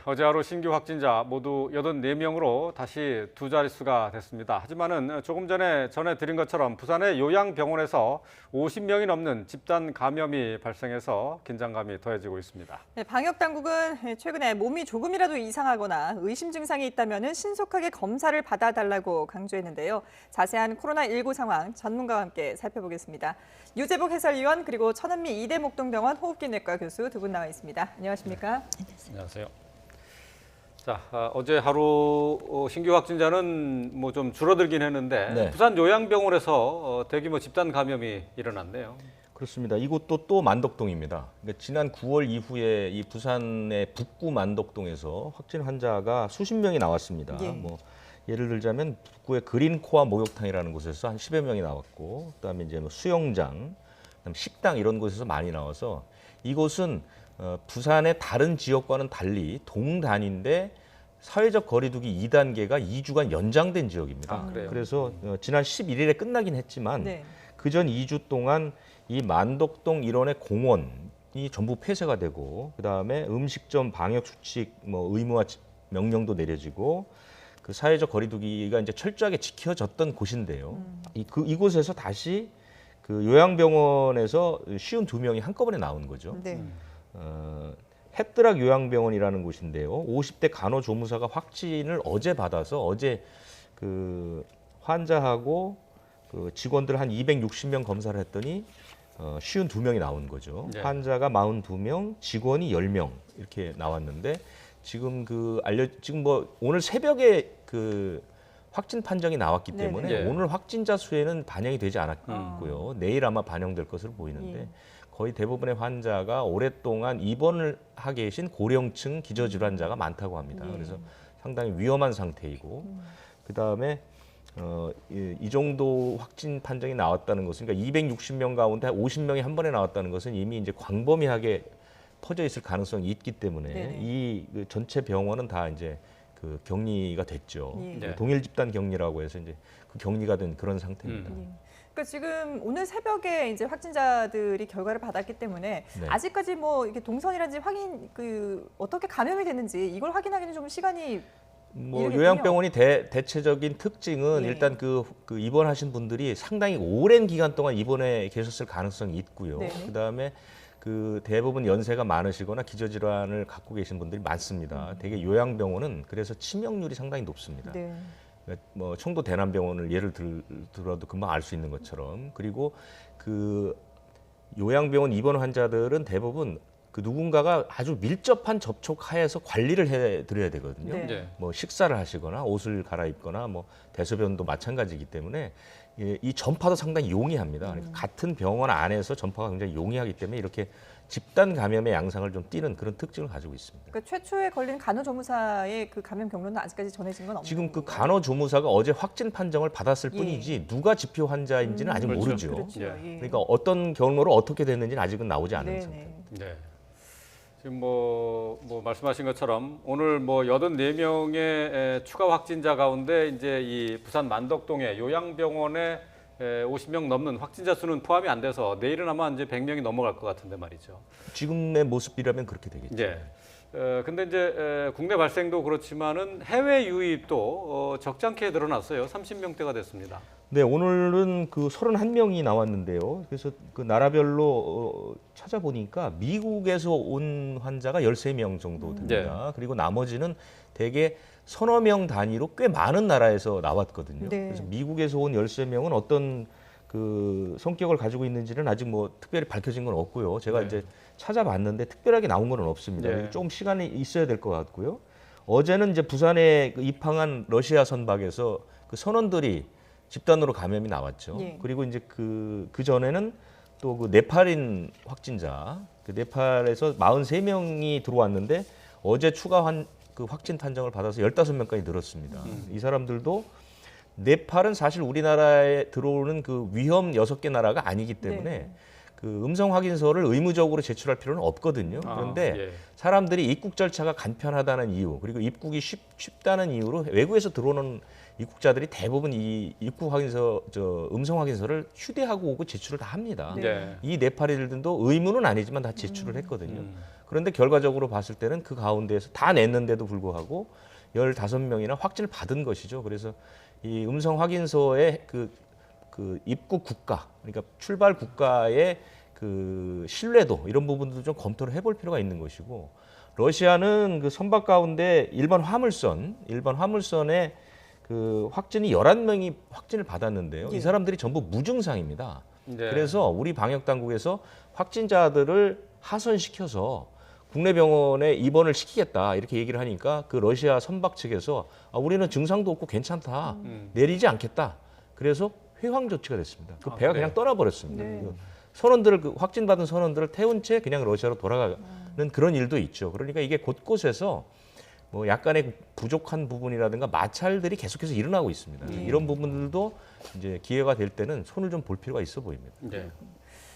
어제 하루 신규 확진자 모두 84명으로 다시 두 자릿수가 됐습니다. 하지만은 조금 전에 전해드린 것처럼 부산의 요양병원에서 50명이 넘는 집단 감염이 발생해서 긴장감이 더해지고 있습니다. 네, 방역 당국은 최근에 몸이 조금이라도 이상하거나 의심 증상이 있다면 신속하게 검사를 받아달라고 강조했는데요. 자세한 코로나19 상황 전문가와 함께 살펴보겠습니다. 유재복 해설위원 그리고 천안미 이대목동병원 호흡기내과 교수 두 분 나와 있습니다. 안녕하십니까? 안녕하세요. 자, 어제 하루 신규 확진자는 뭐 좀 줄어들긴 했는데 네. 부산 요양병원에서 대규모 집단 감염이 일어났네요. 그렇습니다. 이곳도 또 만덕동입니다. 그러니까 지난 9월 이후에 이 부산의 북구 만덕동에서 확진 환자가 수십 명이 나왔습니다. 예. 뭐 예를 들자면 북구의 그린코아 목욕탕이라는 곳에서 한 10여 명이 나왔고, 그다음에 이제 뭐 수영장, 그다음에 식당 이런 곳에서 많이 나와서 이곳은 부산의 다른 지역과는 달리 동단인데 사회적 거리두기 2단계가 2주간 연장된 지역입니다. 아, 그래요? 그래서 지난 11일에 끝나긴 했지만 네. 그전 2주 동안 이 만덕동 일원의 공원이 전부 폐쇄가 되고, 그다음에 음식점 방역 수칙 뭐 의무화 명령도 내려지고, 그 사회적 거리두기가 이제 철저하게 지켜졌던 곳인데요. 이곳에서 다시 그 요양병원에서 52명이 한꺼번에 나온 거죠. 네. 햇드락 요양병원이라는 곳인데요. 50대 간호조무사가 확진을 어제 받아서 어제 그 환자하고 그 직원들 한 260명 검사를 했더니 52명이 나온 거죠. 네. 환자가 42명, 직원이 10명 이렇게 나왔는데 지금 지금 뭐 오늘 새벽에 그 확진 판정이 나왔기 네네. 때문에 네. 오늘 확진자 수에는 반영이 되지 않았고요. 내일 아마 반영될 것으로 보이는데 예. 거의 대부분의 환자가 오랫동안 입원을 하 계신 고령층 기저질환자가 많다고 합니다. 예. 그래서 상당히 위험한 상태이고, 그다음에 이 정도 확진 판정이 나왔다는 것은, 그러니까 260명 가운데 50명이 한 번에 나왔다는 것은 이미 이제 광범위하게 퍼져 있을 가능성이 있기 때문에 네네. 이 전체 병원은 다 이제 그 격리가 됐죠. 예. 네. 동일 집단 격리라고 해서 이제 그 격리가 된 그런 상태입니다. 예. 그러니까 지금 오늘 새벽에 이제 확진자들이 결과를 받았기 때문에 네. 아직까지 뭐 이게 동선이라든지 확인 어떻게 감염이 됐는지 이걸 확인하기는 좀 시간이 뭐 이르겠군요. 요양병원이 대체적인 특징은 예. 일단 그 입원하신 분들이 상당히 오랜 기간 동안 입원해 계셨을 가능성이 있고요. 네네. 그다음에 그 대부분 연세가 많으시거나 기저질환을 갖고 계신 분들이 많습니다. 되게 요양병원은 그래서 치명률이 상당히 높습니다. 네. 뭐 청도 대남병원을 예를 들어도 금방 알 수 있는 것처럼, 그리고 그 요양병원 입원 환자들은 대부분 그 누군가가 아주 밀접한 접촉하에서 관리를 해드려야 되거든요. 네. 네. 뭐 식사를 하시거나 옷을 갈아입거나 뭐 대소변도 마찬가지이기 때문에 이 전파도 상당히 용이합니다. 그러니까 같은 병원 안에서 전파가 굉장히 용이하기 때문에 이렇게 집단 감염의 양상을 좀 띠는 그런 특징을 가지고 있습니다. 그러니까 최초에 걸린 간호조무사의 그 감염 경로는 아직까지 전해진 건 없는 지금 그 건가요? 간호조무사가 어제 확진 판정을 받았을 예. 뿐이지 누가 지표 환자인지는 아직 그렇죠. 모르죠. 그렇죠. 예. 예. 그러니까 어떤 경로로 어떻게 됐는지는 아직은 나오지 않은 상태. 네네. 네. 지금 뭐 말씀하신 것처럼 오늘 뭐 84명의 추가 확진자 가운데 이제 이 부산 만덕동의 요양병원에 50명 넘는 확진자 수는 포함이 안 돼서 내일은 아마 이제 100명이 넘어갈 것 같은데 말이죠. 지금의 모습이라면 그렇게 되겠죠. 네. 근데 이제 국내 발생도 그렇지만은 해외 유입도 적지 않게 늘어났어요. 30명대가 됐습니다. 네, 오늘은 그 31명이 나왔는데요. 그래서 그 나라별로 찾아보니까 미국에서 온 환자가 13명 정도 됩니다. 그리고 나머지는 대개 서너 명 단위로 꽤 많은 나라에서 나왔거든요. 네. 그래서 미국에서 온 13명은 어떤 그 성격을 가지고 있는지는 아직 뭐 특별히 밝혀진 건 없고요. 제가 네. 이제 찾아봤는데 특별하게 나온 건 없습니다. 네. 조금 시간이 있어야 될 것 같고요. 어제는 이제 부산에 그 입항한 러시아 선박에서 그 선원들이 집단으로 감염이 나왔죠. 예. 그리고 이제 그 전에는 또 그 네팔인 확진자, 그 네팔에서 43명이 들어왔는데 어제 추가 그 확진 판정을 받아서 15명까지 늘었습니다. 이 사람들도 네팔은 사실 우리나라에 들어오는 그 위험 6개 나라가 아니기 때문에 네. 그 음성 확인서를 의무적으로 제출할 필요는 없거든요. 그런데 예. 사람들이 입국 절차가 간편하다는 이유, 그리고 입국이 쉽다는 이유로 외국에서 들어오는 입국자들이 대부분 이 입국 확인서, 음성 확인서를 휴대하고 오고 제출을 다 합니다. 네. 이 네팔인들도 의무는 아니지만 다 제출을 했거든요. 그런데 결과적으로 봤을 때는 그 가운데에서 다 냈는데도 불구하고 15명이나 확진을 받은 것이죠. 그래서 이 음성 확인서의 그 입국 국가, 그러니까 출발 국가의 그 신뢰도 이런 부분도 좀 검토를 해볼 필요가 있는 것이고, 러시아는 그 선박 가운데 일반 화물선에 그 확진이 11명이 확진을 받았는데요. 예. 이 사람들이 전부 무증상입니다. 네. 그래서 우리 방역 당국에서 확진자들을 하선시켜서 국내 병원에 입원을 시키겠다 이렇게 얘기를 하니까 그 러시아 선박 측에서 우리는 증상도 없고 괜찮다, 내리지 않겠다. 그래서 회황 조치가 됐습니다. 그 배가 그래요? 그냥 떠나버렸습니다. 네. 그 선원들을 확진받은 선원들을 태운 채 그냥 러시아로 돌아가는 그런 일도 있죠. 그러니까 이게 곳곳에서 뭐 약간의 부족한 부분이라든가 마찰들이 계속해서 일어나고 있습니다. 이런 부분들도 이제 기회가 될 때는 손을 좀 볼 필요가 있어 보입니다. 네.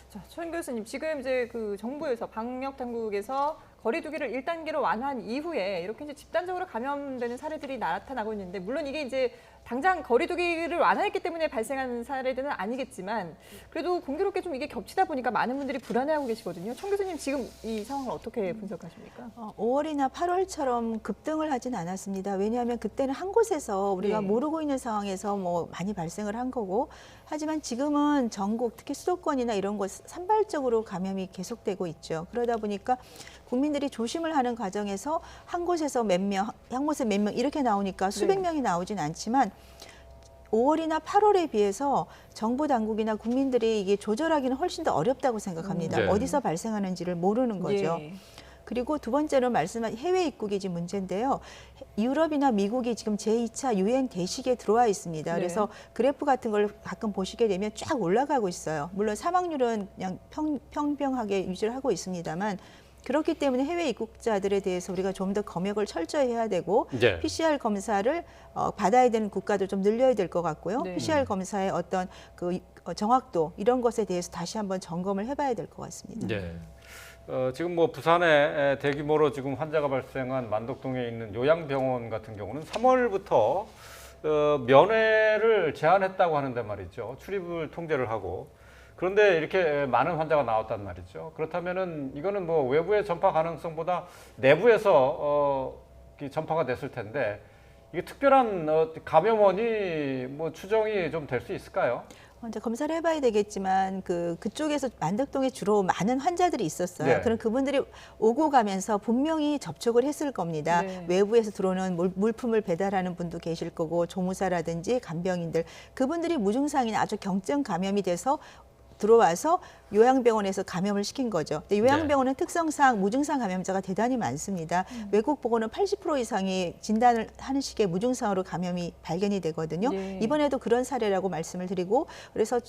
자, 천 교수님, 지금 이제 그 정부에서 방역 당국에서 거리두기를 1단계로 완화한 이후에 이렇게 이제 집단적으로 감염되는 사례들이 나타나고 있는데, 물론 이게 이제 당장 거리두기를 완화했기 때문에 발생한 사례들은 아니겠지만 그래도 공교롭게 좀 이게 겹치다 보니까 많은 분들이 불안해하고 계시거든요. 천 교수님, 지금 이 상황을 어떻게 분석하십니까? 5월이나 8월처럼 급등을 하진 않았습니다. 왜냐하면 그때는 한 곳에서 우리가 네. 모르고 있는 상황에서 뭐 많이 발생을 한 거고, 하지만 지금은 전국, 특히 수도권이나 이런 곳 산발적으로 감염이 계속되고 있죠. 그러다 보니까 국민들이 조심을 하는 과정에서 한 곳에서 몇 명, 한 곳에 몇 명 이렇게 나오니까 수백 네. 명이 나오진 않지만 5월이나 8월에 비해서 정부 당국이나 국민들이 이게 조절하기는 훨씬 더 어렵다고 생각합니다. 네. 어디서 발생하는지를 모르는 거죠. 예. 그리고 두 번째로 말씀한 해외 입국이 지금 문제인데요. 유럽이나 미국이 지금 제2차 유행 대식에 들어와 있습니다. 네. 그래서 그래프 같은 걸 가끔 보시게 되면 쫙 올라가고 있어요. 물론 사망률은 그냥 평평하게 유지를 하고 있습니다만, 그렇기 때문에 해외 입국자들에 대해서 우리가 좀 더 검역을 철저히 해야 되고, 네. PCR 검사를 받아야 되는 국가도 좀 늘려야 될 것 같고요. 네. PCR 검사의 어떤 그 정확도 이런 것에 대해서 다시 한번 점검을 해봐야 될 것 같습니다. 네. 지금 뭐 부산에 대규모로 지금 환자가 발생한 만덕동에 있는 요양병원 같은 경우는 3월부터 면회를 제한했다고 하는데 말이죠. 출입을 통제를 하고. 그런데 이렇게 많은 환자가 나왔단 말이죠. 그렇다면은 이거는 뭐 외부의 전파 가능성보다 내부에서 전파가 됐을 텐데, 이게 특별한 감염원이 뭐 추정이 좀 될 수 있을까요? 먼저 검사를 해봐야 되겠지만 그쪽에서 만덕동에 주로 많은 환자들이 있었어요. 네. 그럼 그분들이 오고 가면서 분명히 접촉을 했을 겁니다. 네. 외부에서 들어오는 물품을 배달하는 분도 계실 거고, 조무사라든지 간병인들, 그분들이 무증상이나 아주 경증 감염이 돼서 들어와서 요양병원에서 감염을 시킨 거죠. 근데 요양병원은 특성상 무증상 감염자가 대단히 많습니다. 외국 보고는 80% 이상이 진단을 하는 시기에 무증상으로 감염이 발견이 되거든요. 네. 이번에도 그런 사례라고 말씀을 드리고, 그래서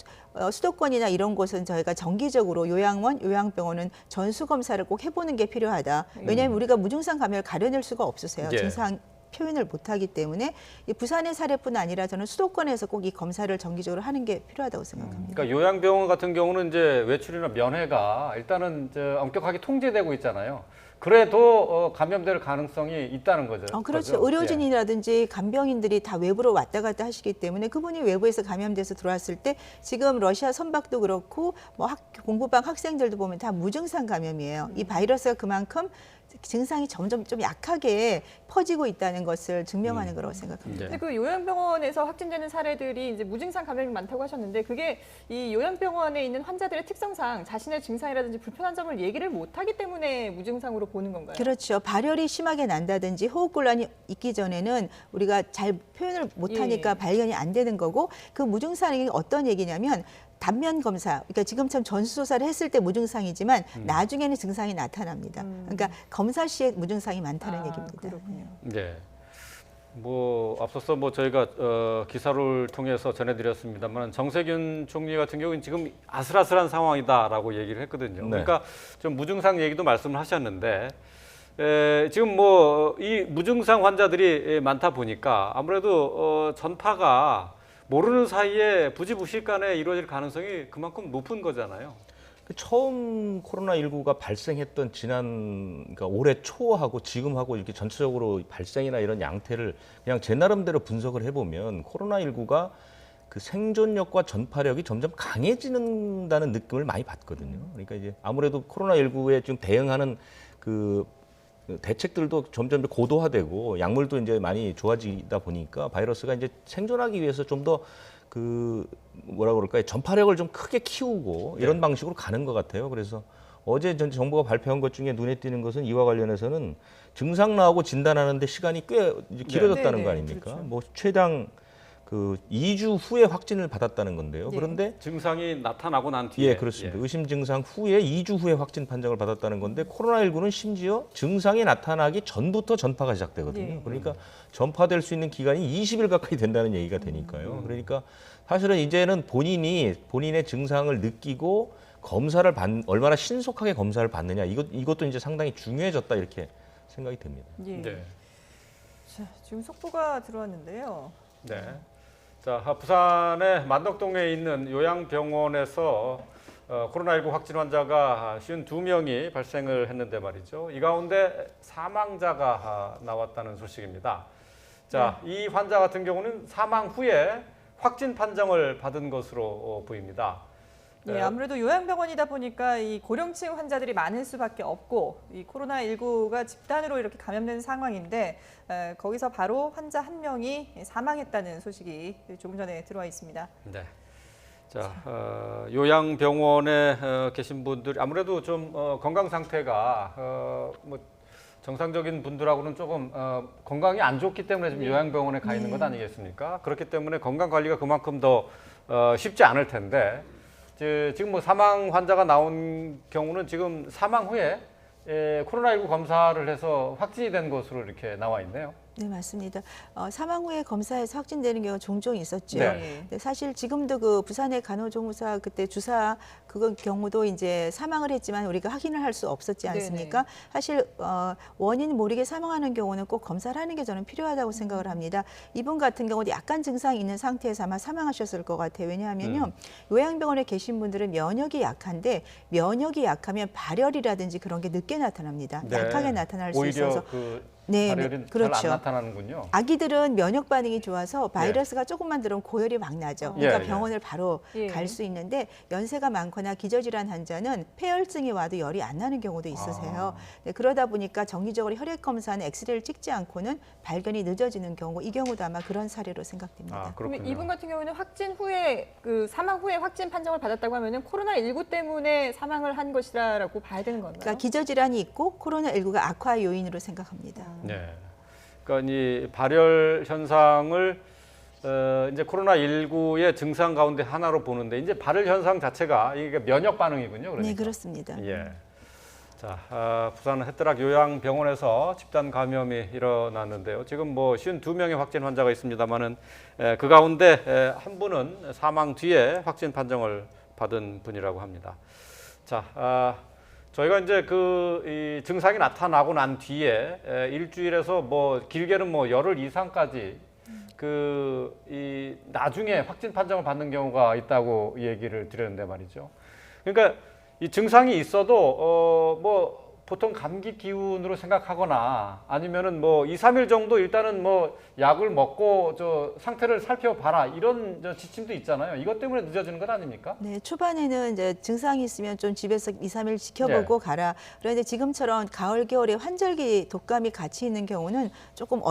수도권이나 이런 곳은 저희가 정기적으로 요양원, 요양병원은 전수검사를 꼭 해보는 게 필요하다. 왜냐하면 우리가 무증상 감염을 가려낼 수가 없으세요. 예. 증상 표현을 못하기 때문에 이 부산의 사례뿐 아니라 저는 수도권에서 꼭 이 검사를 정기적으로 하는 게 필요하다고 생각합니다. 그러니까 요양병원 같은 경우는 이제 외출이나 면회가 일단은 이제 엄격하게 통제되고 있잖아요. 그래도 감염될 가능성이 있다는 거죠. 그렇죠. 거죠? 의료진이라든지 간병인들이 다 외부로 왔다 갔다 하시기 때문에 그분이 외부에서 감염돼서 들어왔을 때, 지금 러시아 선박도 그렇고 뭐 공부방 학생들도 보면 다 무증상 감염이에요. 이 바이러스가 그만큼 증상이 점점 좀 약하게 퍼지고 있다는 것을 증명하는 거라고 생각합니다. 네. 근데 그 요양병원에서 확진되는 사례들이 이제 무증상 감염이 많다고 하셨는데, 그게 이 요양병원에 있는 환자들의 특성상 자신의 증상이라든지 불편한 점을 얘기를 못하기 때문에 무증상으로 보는 건가요? 그렇죠. 발열이 심하게 난다든지 호흡곤란이 있기 전에는 우리가 잘 표현을 못하니까 예. 발견이 안 되는 거고, 그 무증상이 어떤 얘기냐면 단면 검사, 그러니까 지금처럼 전수조사를 했을 때 무증상이지만 나중에는 증상이 나타납니다. 그러니까 검사 시에 무증상이 많다는 얘기입니다. 그렇군요. 네. 뭐 앞서서 뭐 저희가 기사를 통해서 전해드렸습니다만, 정세균 총리 같은 경우는 지금 아슬아슬한 상황이다라고 얘기를 했거든요. 네. 그러니까 좀 무증상 얘기도 말씀을 하셨는데, 지금 뭐 이 무증상 환자들이 많다 보니까 아무래도 전파가 모르는 사이에 부지부식간에 이루어질 가능성이 그만큼 높은 거잖아요. 처음 코로나19가 발생했던 그러니까 올해 초하고 지금하고 이렇게 전체적으로 발생이나 이런 양태를 그냥 제 나름대로 분석을 해보면, 코로나19가 그 생존력과 전파력이 점점 강해지는다는 느낌을 많이 받거든요. 그러니까 이제 아무래도 코로나19에 좀 대응하는 그 대책들도 점점 고도화되고 약물도 이제 많이 좋아지다 보니까 바이러스가 이제 생존하기 위해서 좀 더 그 뭐라 그럴까요? 전파력을 좀 크게 키우고 이런 방식으로 가는 것 같아요. 그래서 어제 전 정부가 발표한 것 중에 눈에 띄는 것은 이와 관련해서는 증상 나오고 진단하는데 시간이 꽤 이제 길어졌다는 네, 거 네, 아닙니까? 그렇죠. 뭐 최장 그 2주 후에 확진을 받았다는 건데요. 예. 그런데 증상이 나타나고 난 뒤에 예, 그렇습니다. 의심 증상 후에 2주 후에 확진 판정을 받았다는 건데 코로나19는 심지어 증상이 나타나기 전부터 전파가 시작되거든요. 예. 그러니까 전파될 수 있는 기간이 20일 가까이 된다는 얘기가 되니까요. 그러니까 사실은 이제는 본인의 증상을 느끼고 얼마나 신속하게 검사를 받느냐 이것도 이제 상당히 중요해졌다 이렇게 생각이 됩니다. 예. 네. 자, 지금 속보가 들어왔는데요. 네. 자, 부산의 만덕동에 있는 요양병원에서 코로나19 확진 환자가 52명이 발생을 했는데 말이죠. 이 가운데 사망자가 나왔다는 소식입니다. 자, 이 환자 같은 경우는 사망 후에 확진 판정을 받은 것으로 보입니다. 예, 아무래도 요양병원이다 보니까 이 고령층 환자들이 많을 수밖에 없고 이 코로나19가 집단으로 이렇게 감염된 상황인데 거기서 바로 환자 한 명이 사망했다는 소식이 조금 전에 들어와 있습니다. 네. 자, 요양병원에 계신 분들 아무래도 좀 건강 상태가 뭐 정상적인 분들하고는 조금 건강이 안 좋기 때문에 지금 요양병원에 가 있는 것 아니겠습니까? 그렇기 때문에 건강 관리가 그만큼 더 쉽지 않을 텐데 지금 뭐 사망 환자가 나온 경우는 지금 사망 후에 코로나19 검사를 해서 확진이 된 것으로 이렇게 나와 있네요. 네, 맞습니다. 사망 후에 검사에서 확진되는 경우가 종종 있었죠. 네. 근데 사실 지금도 그 부산의 간호조무사 그때 주사 그건 경우도 이제 사망을 했지만 우리가 확인을 할 수 없었지 않습니까? 사실 원인 모르게 사망하는 경우는 꼭 검사를 하는 게 저는 필요하다고 생각을 합니다. 이분 같은 경우도 약간 증상이 있는 상태에서 아마 사망하셨을 것 같아요. 왜냐하면요, 요양병원에 계신 분들은 면역이 약한데 면역이 약하면 발열이라든지 그런 게 늦게 나타납니다. 네. 약하게 나타날 수 오히려 있어서. 그 네, 발열이 잘 그렇죠. 안 나타나는군요. 아기들은 면역 반응이 좋아서 바이러스가 조금만 들어오면 고열이 막 나죠. 그러니까 예, 예. 병원을 바로 예. 갈 수 있는데 연세가 많거나 기저질환 환자는 폐혈증이 와도 열이 안 나는 경우도 있으세요. 네, 그러다 보니까 정기적으로 혈액 검사는 엑스레이를 찍지 않고는 발견이 늦어지는 경우, 이 경우도 아마 그런 사례로 생각됩니다. 아, 그러면 그렇군요. 이분 같은 경우는 확진 후에 그 사망 후에 확진 판정을 받았다고 하면은 코로나19 때문에 사망을 한 것이라고 봐야 되는 건가요? 그러니까 기저질환이 있고 코로나19가 악화 요인으로 생각합니다. 네. 그러니까 이 발열 현상을 이제 코로나19의 증상 가운데 하나로 보는데 이제 발열 현상 자체가 이게 면역 반응이군요. 그러니까. 네, 그렇습니다. 예. 자, 부산 햇드락 요양병원에서 집단 감염이 일어났는데요. 지금 뭐 52명의 확진 환자가 있습니다만은 그 가운데 한 분은 사망 뒤에 확진 판정을 받은 분이라고 합니다. 자, 저희가 이제 이 증상이 나타나고 난 뒤에 일주일에서 뭐 길게는 뭐 열흘 이상까지 이 나중에 확진 판정을 받는 경우가 있다고 얘기를 드렸는데 말이죠. 그러니까 이 증상이 있어도 뭐 보통 감기 기운으로 생각하거나 아니면은 뭐 2, 3일 정도 일단은 뭐 약을 먹고 상태를 살펴봐라 이런 지침도 있잖아요. 이것 때문에 늦어지는 건 아닙니까? 네, 초반에는 이제 증상이 있으면 좀 집에서 2, 3일 지켜보고 가라. 그런데 지금처럼 가을, 겨울에 환절기 독감이 같이 있는 경우는 조금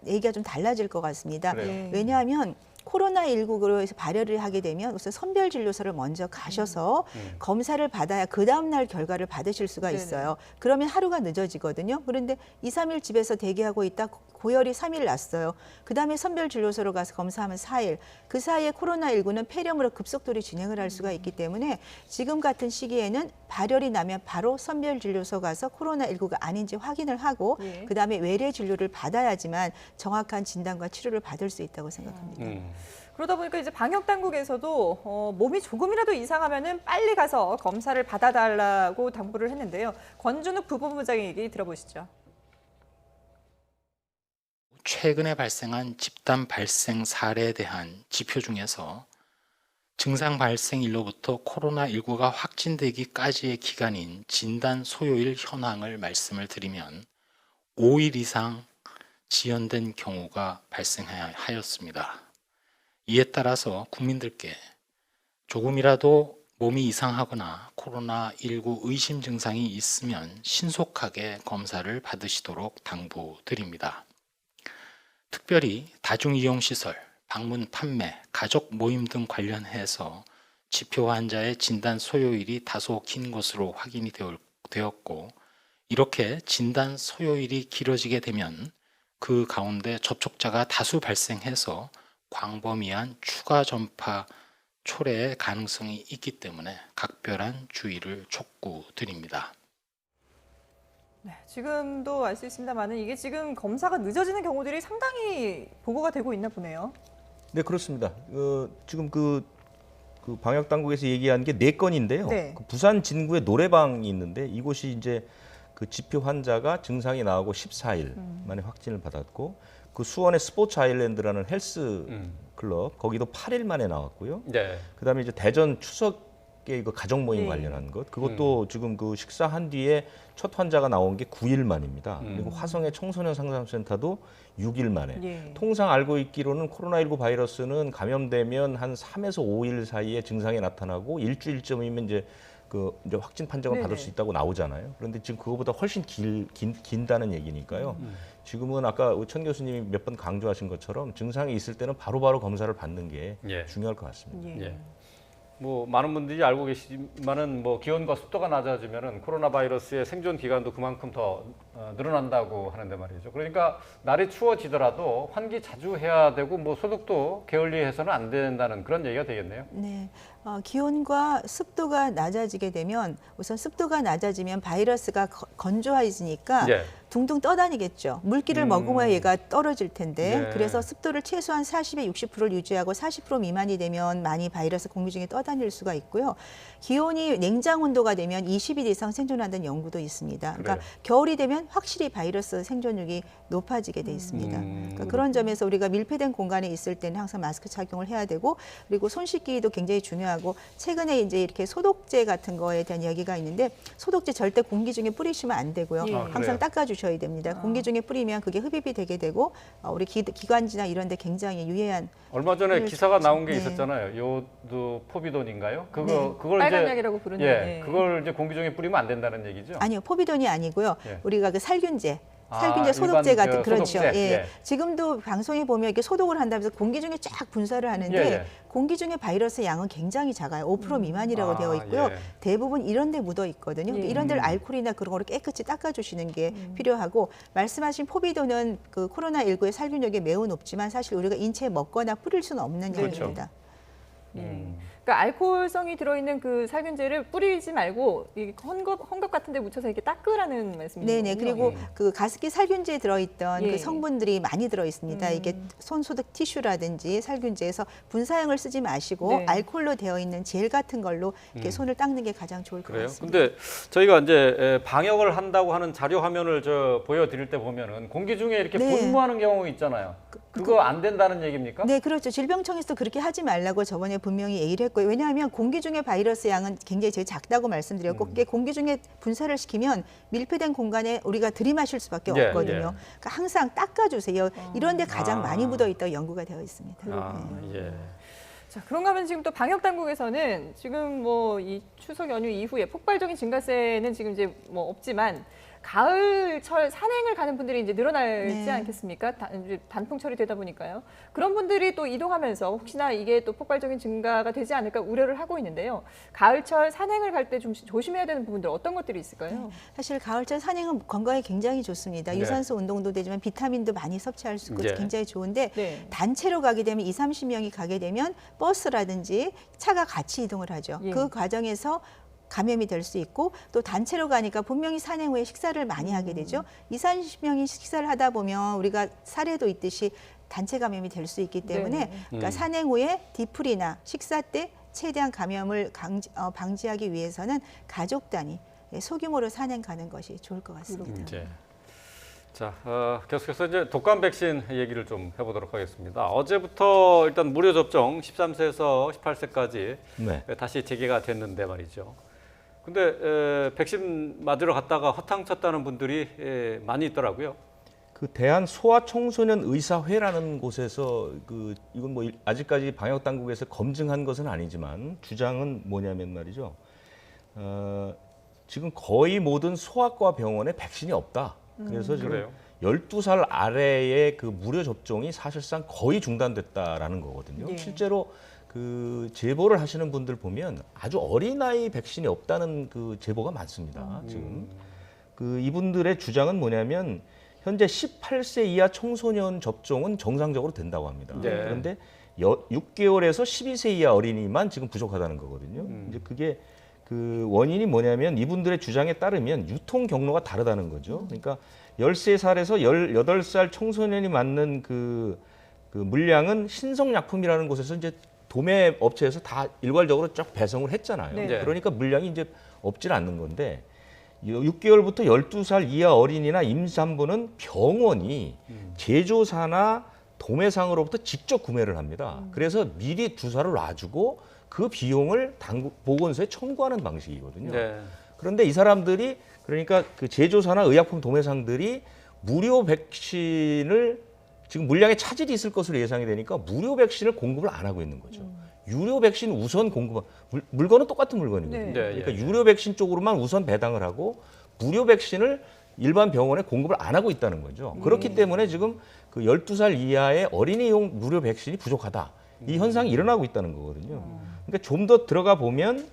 얘기가 좀 달라질 것 같습니다. 그래요? 왜냐하면 코로나19로 해서 발열을 하게 되면 우선 선별진료소를 먼저 가셔서 검사를 받아야 그 다음날 결과를 받으실 수가 있어요. 그러면 하루가 늦어지거든요. 그런데 2, 3일 집에서 대기하고 있다 고열이 3일 났어요. 그다음에 선별진료소로 가서 검사하면 4일. 그 사이에 코로나19는 폐렴으로 급속도로 진행을 할 수가 있기 때문에 지금 같은 시기에는 발열이 나면 바로 선별진료소 가서 코로나19가 아닌지 확인을 하고 그다음에 외래 진료를 받아야지만 정확한 진단과 치료를 받을 수 있다고 생각합니다. 그러다 보니까 이제 방역 당국에서도 몸이 조금이라도 이상하면은 빨리 가서 검사를 받아달라고 당부를 했는데요. 권준욱 부본부장의 얘기 들어보시죠. 최근에 발생한 집단 발생 사례에 대한 지표 중에서 증상 발생일로부터 코로나19가 확진되기까지의 기간인 진단 소요일 현황을 말씀을 드리면 5일 이상 지연된 경우가 발생하였습니다. 이에 따라서 국민들께 조금이라도 몸이 이상하거나 코로나19 의심 증상이 있으면 신속하게 검사를 받으시도록 당부드립니다. 특별히 다중이용시설, 방문 판매, 가족 모임 등 관련해서 지표 환자의 진단 소요일이 다소 긴 것으로 확인이 되었고, 이렇게 진단 소요일이 길어지게 되면 그 가운데 접촉자가 다수 발생해서 광범위한 추가 전파 초래의 가능성이 있기 때문에 각별한 주의를 촉구드립니다. 네, 지금도 알 수 있습니다만은 이게 지금 검사가 늦어지는 경우들이 상당히 보고가 되고 있나 보네요. 네, 그렇습니다. 지금 그 방역 당국에서 얘기한 게 4건인데요. 네. 그 부산 진구에 노래방이 있는데 이곳이 이제 그 지표 환자가 증상이 나오고 14일 만에 확진을 받았고, 그 수원의 스포츠 아일랜드라는 헬스 클럽 거기도 8일 만에 나왔고요. 네. 그다음에 이제 대전 추석에 그 가족 모임 네. 관련한 것, 그것도 지금 그 식사한 뒤에 첫 환자가 나온 게 9일 만입니다. 그리고 화성의 청소년 상담센터도 6일 만에. 예. 통상 알고 있기로는 코로나19 바이러스는 감염되면 한 3에서 5일 사이에 증상이 나타나고 일주일쯤이면 이제 확진 판정을 받을 네네. 수 있다고 나오잖아요. 그런데 지금 그거보다 훨씬 긴다는 얘기니까요. 지금은 아까 천 교수님이 몇 번 강조하신 것처럼 증상이 있을 때는 바로바로 검사를 받는 게 예. 중요할 것 같습니다. 예. 예. 뭐 많은 분들이 알고 계시지만은 뭐 기온과 습도가 낮아지면은 코로나 바이러스의 생존 기간도 그만큼 더 늘어난다고 하는데 말이죠. 그러니까 날이 추워지더라도 환기 자주 해야 되고 뭐 소독도 게을리해서는 안 된다는 그런 얘기가 되겠네요. 네, 기온과 습도가 낮아지게 되면 우선 습도가 낮아지면 바이러스가 건조해지니까 예. 둥둥 떠다니겠죠. 물기를 머금어야 얘가 떨어질 텐데 네. 그래서 습도를 최소한 40에 60%를 유지하고 40% 미만이 되면 많이 바이러스 공기 중에 떠다닐 수가 있고요. 기온이 냉장 온도가 되면 20일 이상 생존한다는 연구도 있습니다. 그러니까 그래요. 겨울이 되면 확실히 바이러스 생존율이 높아지게 돼 있습니다. 그러니까 그런 점에서 우리가 밀폐된 공간에 있을 때는 항상 마스크 착용을 해야 되고, 그리고 손 씻기도 굉장히 중요하고, 최근에 이제 이렇게 소독제 같은 거에 대한 이야기가 있는데 소독제 절대 공기 중에 뿌리시면 안 되고요. 예. 항상 그래요? 닦아주셔야 됩니다. 공기 중에 뿌리면 그게 흡입이 되게 되고 우리 기관지나 이런 데 굉장히 유해한 얼마 전에 그럴 기사가 수 나온 게 네. 있었잖아요. 요드 포비돈인가요? 네. 그걸 빨간 이제 약이라고 부르는. 예, 그걸 이제 공기 중에 뿌리면 안 된다는 얘기죠. 아니요, 포비돈이 아니고요. 예. 우리가 그 살균제. 아, 살균제, 소독제 일반 같은 그 그렇죠. 소독제. 예. 예. 지금도 방송에 보면 이렇게 소독을 한다면서 공기 중에 쫙 분사를 하는데 예, 예. 공기 중에 바이러스 양은 굉장히 작아요. 5% 미만이라고 아, 되어 있고요. 예. 대부분 이런 데 묻어 있거든요. 예. 이런 데를 알코올이나 그런 거를 깨끗이 닦아주시는 게 필요하고, 말씀하신 포비돈은 그 코로나19의 살균력이 매우 높지만 사실 우리가 인체에 먹거나 뿌릴 수는 없는 그렇죠. 약입니다. 예. 그러니까 알코올성이 들어있는 그 살균제를 뿌리지 말고 이 헝겊 같은 데 묻혀서 이렇게 닦으라는 말씀이죠. 네네. 그리고 그 가습기 살균제에 들어있던 예. 그 성분들이 많이 들어있습니다. 이게 손소독 티슈라든지 살균제에서 분사형을 쓰지 마시고 네. 알코올로 되어 있는 젤 같은 걸로 이렇게 손을 닦는 게 가장 좋을 것 그래요? 같습니다. 근데 저희가 이제 방역을 한다고 하는 자료 화면을 보여드릴 때 보면은 공기 중에 이렇게 네. 분무하는 경우 있잖아요. 그거 안 된다는 얘기입니까? 네, 그렇죠. 질병청에서도 그렇게 하지 말라고 저번에 분명히 얘기를 했고요. 왜냐하면 공기 중에 바이러스 양은 굉장히 제일 작다고 말씀드렸고, 그게 공기 중에 분사를 시키면 밀폐된 공간에 우리가 들이마실 수밖에 예, 없거든요. 예. 그러니까 항상 닦아주세요. 이런 데 가장 아. 많이 묻어 있다고 연구가 되어 있습니다. 아, 예. 자, 그런가 하면 지금 또 방역 당국에서는 지금 뭐 이 추석 연휴 이후에 폭발적인 증가세는 지금 이제 뭐 없지만 가을철 산행을 가는 분들이 이제 늘어나지 네. 않겠습니까? 이제 단풍철이 되다 보니까요. 그런 분들이 또 이동하면서 혹시나 이게 또 폭발적인 증가가 되지 않을까 우려를 하고 있는데요. 가을철 산행을 갈 때 좀 조심해야 되는 부분들 어떤 것들이 있을까요? 사실 가을철 산행은 건강에 굉장히 좋습니다. 네. 유산소 운동도 되지만 비타민도 많이 섭취할 수 있고 네. 굉장히 좋은데, 네. 단체로 가게 되면 2, 30명이 가게 되면 버스라든지 차가 같이 이동을 하죠. 예. 그 과정에서 감염이 될 수 있고, 또 단체로 가니까 분명히 산행 후에 식사를 많이 하게 되죠. 2, 30명이 식사를 하다 보면 우리가 사례도 있듯이 단체 감염이 될 수 있기 때문에 네. 그러니까 산행 후에 뒤풀이나 식사 때 최대한 감염을 방지하기 위해서는 가족 단위 소규모로 산행 가는 것이 좋을 것 같습니다. 이제 자, 계속해서 이제 독감 백신 얘기를 좀 해보도록 하겠습니다. 어제부터 일단 무료 접종 13세에서 18세까지 네. 다시 재개가 됐는데 말이죠. 근데 백신 맞으러 갔다가 허탕쳤다는 분들이 많이 있더라고요. 그 대한 소아 청소년 의사회라는 곳에서 이건 뭐 아직까지 방역 당국에서 검증한 것은 아니지만 주장은 뭐냐면 말이죠. 지금 거의 모든 소아과 병원에 백신이 없다. 그래서 지금 그래요? 12살 아래의 그 무료 접종이 사실상 거의 중단됐다라는 거거든요. 예. 실제로 그 제보를 하시는 분들 보면 아주 어린아이 백신이 없다는 그 제보가 많습니다. 지금 그 이분들의 주장은 뭐냐면 현재 18세 이하 청소년 접종은 정상적으로 된다고 합니다. 네. 그런데 6개월에서 12세 이하 어린이만 지금 부족하다는 거거든요. 이제 그게 그 원인이 뭐냐면 이분들의 주장에 따르면 유통 경로가 다르다는 거죠. 그러니까 13살에서 18살 청소년이 맞는 그 물량은 신성약품이라는 곳에서 이제 도매 업체에서 다 일괄적으로 쫙 배송을 했잖아요. 네. 그러니까 물량이 이제 없질 않는 건데 6개월부터 12살 이하 어린이나 임산부는 병원이 제조사나 도매상으로부터 직접 구매를 합니다. 그래서 미리 주사를 놔주고 그 비용을 보건소에 청구하는 방식이거든요. 네. 그런데 이 사람들이 그러니까 그 제조사나 의약품 도매상들이 무료 백신을 지금 물량에 차질이 있을 것으로 예상이 되니까 무료 백신을 공급을 안 하고 있는 거죠. 유료 백신 우선 공급, 물건은 똑같은 물건이거든요. 네. 그러니까 예. 유료 백신 쪽으로만 우선 배당을 하고 무료 백신을 일반 병원에 공급을 안 하고 있다는 거죠. 그렇기 때문에 지금 그 12살 이하의 어린이용 무료 백신이 부족하다. 이 현상이 일어나고 있다는 거거든요. 그러니까 좀 더 들어가 보면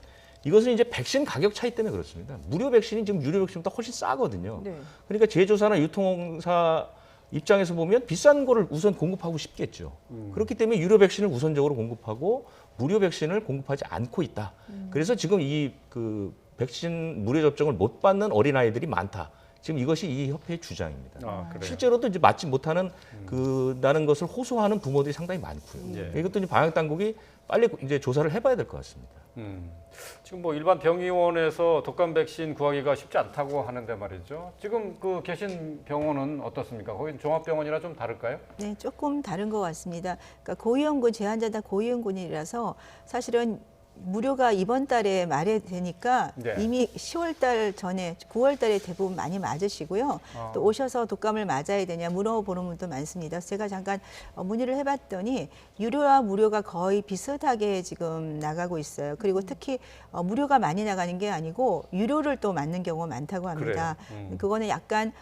이것은 이제 백신 가격 차이 때문에 그렇습니다. 무료 백신이 지금 유료 백신보다 훨씬 싸거든요. 네. 그러니까 제조사나 유통사 입장에서 보면 비싼 거를 우선 공급하고 싶겠죠. 그렇기 때문에 유료 백신을 우선적으로 공급하고 무료 백신을 공급하지 않고 있다. 그래서 지금 이 그 백신 무료 접종을 못 받는 어린아이들이 많다. 지금 이것이 이 협회의 주장입니다. 아, 그래요? 실제로도 이제 맞지 못하는 그다는 것을 호소하는 부모들이 상당히 많고요. 예. 이것도 이제 방역 당국이 빨리 이제 조사를 해봐야 될 것 같습니다. 지금 뭐 일반 병의원에서 독감 백신 구하기가 쉽지 않다고 하는데 말이죠. 지금 그 계신 병원은 어떻습니까? 거긴 종합병원이라 좀 다를까요? 네, 조금 다른 것 같습니다. 그러니까 고위험군 제한자다 고위험군이라서 사실은 무료가 이번 달에 말에 되니까 네. 이미 10월 달 전에 9월 달에 대부분 많이 맞으시고요. 또 오셔서 독감을 맞아야 되냐 물어보는 분도 많습니다. 그래서 제가 잠깐 문의를 해봤더니 유료와 무료가 거의 비슷하게 지금 나가고 있어요. 그리고 특히 무료가 많이 나가는 게 아니고 유료를 또 맞는 경우가 많다고 합니다. 그래요? 그거는 약간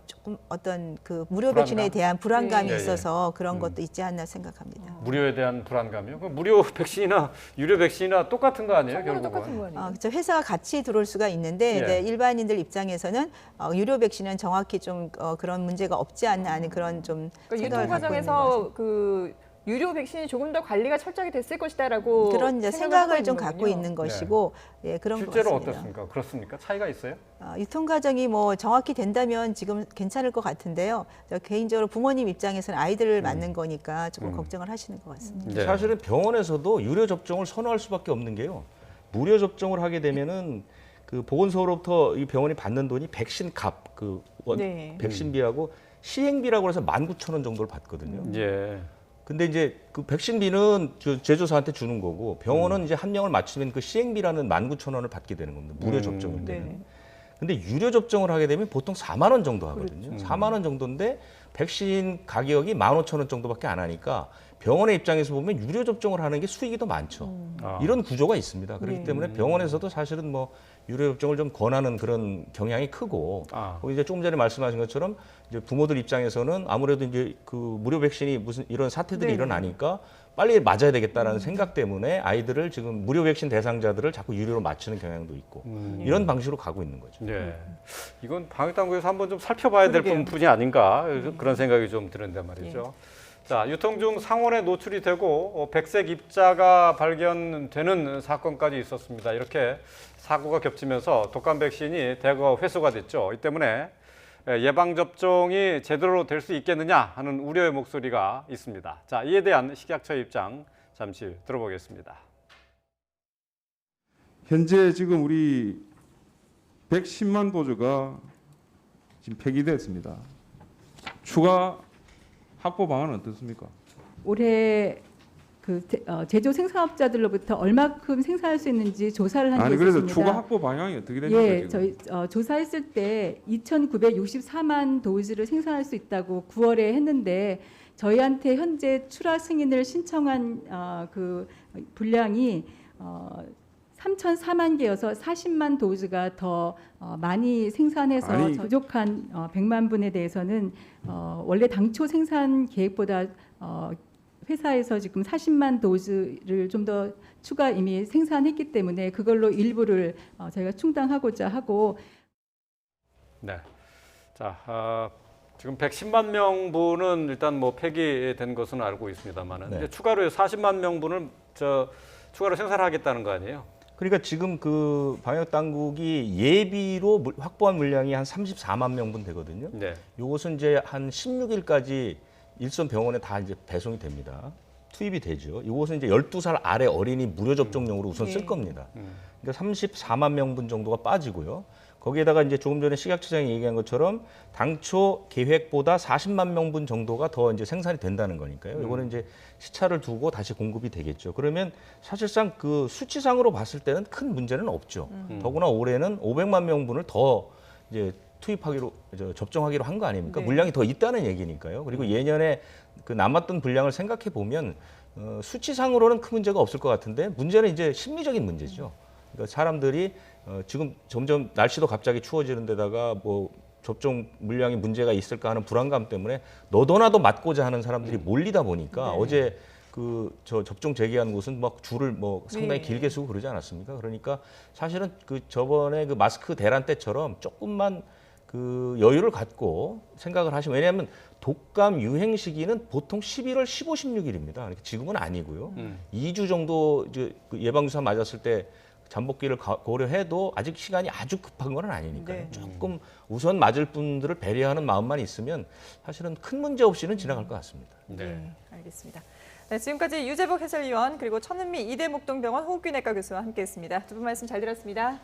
조금 어떤 그 무료 불안감? 백신에 대한 불안감이 네. 있어서 그런 것도 있지 않나 생각합니다. 무료에 대한 불안감이요? 그 무료 백신이나 유료 백신이나 똑같은 거 아니에요? 성분은 결국은? 똑같은 거 아니에요? 그렇죠. 회사가 같이 들어올 수가 있는데 예. 이제 일반인들 입장에서는 유료 백신은 정확히 좀 그런 문제가 없지 않나 하는 그런 좀 그러니까 생각을 유통 갖고 있는 과정에서 거죠. 그 유료 백신이 조금 더 관리가 철저하게 됐을 것이다라고 그런 이제 생각을 좀 갖고 거군요. 있는 것이고 예, 그런 것 실제로 같습니다. 어떻습니까? 그렇습니까? 차이가 있어요? 유통 과정이 뭐 정확히 된다면 지금 괜찮을 것 같은데요. 저 개인적으로 부모님 입장에서는 아이들을 맞는 거니까 조금 걱정을 하시는 것 같습니다. 네. 사실은 병원에서도 유료 접종을 선호할 수밖에 없는 게요. 무료 접종을 하게 되면은 그 보건소로부터 이 병원이 받는 돈이 백신 값, 네. 백신비하고 시행비라고 해서 19,000원 정도를 받거든요. 예. 근데 이제 그 백신비는 제조사한테 주는 거고 병원은 이제 한 명을 맞추면 그 시행비라는 19,000원을 받게 되는 겁니다. 무료 접종일 때는. 네. 근데 유료 접종을 하게 되면 보통 4만 원 정도 하거든요. 그렇죠. 4만 원 정도인데 백신 가격이 15,000원 정도밖에 안 하니까 병원의 입장에서 보면 유료 접종을 하는 게 수익이 더 많죠. 아. 이런 구조가 있습니다. 그렇기 네. 때문에 병원에서도 사실은 뭐 유료 접종을 좀 권하는 그런 경향이 크고 아. 이제 조금 전에 말씀하신 것처럼 이제 부모들 입장에서는 아무래도 이제 그 무료 백신이 무슨 이런 사태들이 네. 일어나니까 빨리 맞아야 되겠다라는 생각 때문에 아이들을 지금 무료 백신 대상자들을 자꾸 유료로 맞추는 경향도 있고 이런 방식으로 가고 있는 거죠. 네. 이건 방역당국에서 한번 좀 살펴봐야 될 그러게요. 부분이 아닌가 그런 생각이 좀 드는데 말이죠. 자, 유통 중 상온에 노출이 되고 백색 입자가 발견되는 사건까지 있었습니다. 이렇게 사고가 겹치면서 독감 백신이 대거 회수가 됐죠. 이 때문에 예방접종이 제대로 될 수 있겠느냐 하는 우려의 목소리가 있습니다. 자, 이에 대한 식약처의 입장 잠시 들어보겠습니다. 현재 지금 우리 110만 도주가 지금 폐기됐습니다. 추가 확보 방안은 어떻습니까? 올해 제조 생산업자들로부터 얼마큼 생산할 수 있는지 조사를 한 게 아니 그래서 있습니다. 추가 확보 방향이 어떻게 됩니까 예, 지금? 저희 조사했을 때 2,964만 도즈를 생산할 수 있다고 9월에 했는데 저희한테 현재 출하 승인을 신청한 그 분량이 3,004만 개여서 40만 도즈가 더 많이 생산해서 아니, 부족한 100만 분에 대해서는 원래 당초 생산 계획보다 회사에서 지금 40만 도즈를 좀 더 추가 이미 생산했기 때문에 그걸로 일부를 저희가 충당하고자 하고. 네. 자, 지금 110만 명분은 일단 뭐 폐기된 것은 알고 있습니다만은 네. 이제 추가로 40만 명분을 추가로 생산하겠다는 거 아니에요? 그러니까 지금 그 방역 당국이 예비로 확보한 물량이 한 34만 명분 되거든요. 네. 요것은 이제 한 16일까지 일선 병원에 다 이제 배송이 됩니다. 투입이 되죠. 이것은 이제 12살 아래 어린이 무료 접종용으로 우선 쓸 네. 겁니다. 그러니까 34만 명분 정도가 빠지고요. 거기에다가 이제 조금 전에 식약처장이 얘기한 것처럼 당초 계획보다 40만 명분 정도가 더 이제 생산이 된다는 거니까요. 이거는 이제 시차를 두고 다시 공급이 되겠죠. 그러면 사실상 그 수치상으로 봤을 때는 큰 문제는 없죠. 더구나 올해는 500만 명분을 더 이제 투입하기로 접종하기로 한 거 아닙니까? 네. 물량이 더 있다는 얘기니까요. 그리고 예년에 그 남았던 분량을 생각해 보면 수치상으로는 큰 문제가 없을 것 같은데 문제는 이제 심리적인 문제죠. 그러니까 사람들이 지금 점점 날씨도 갑자기 추워지는 데다가 뭐 접종 물량이 문제가 있을까 하는 불안감 때문에 너도나도 맞고자 하는 사람들이 몰리다 보니까 네. 어제 저 접종 재개한 곳은 막 줄을 뭐 상당히 네. 길게 서고 그러지 않았습니까? 그러니까 사실은 그 저번에 그 마스크 대란 때처럼 조금만 그 여유를 갖고 생각을 하시면, 왜냐하면 독감 유행 시기는 보통 11월 15, 16일입니다. 그러니까 지금은 아니고요. 2주 정도 이제 그 예방주사 맞았을 때 잠복기를 고려해도 아직 시간이 아주 급한 건 아니니까요. 네. 조금 우선 맞을 분들을 배려하는 마음만 있으면 사실은 큰 문제 없이는 지나갈 것 같습니다. 네, 알겠습니다. 네, 지금까지 유재복 해설위원 그리고 천은미 이대목동병원 호흡기내과 교수와 함께했습니다. 두 분 말씀 잘 들었습니다.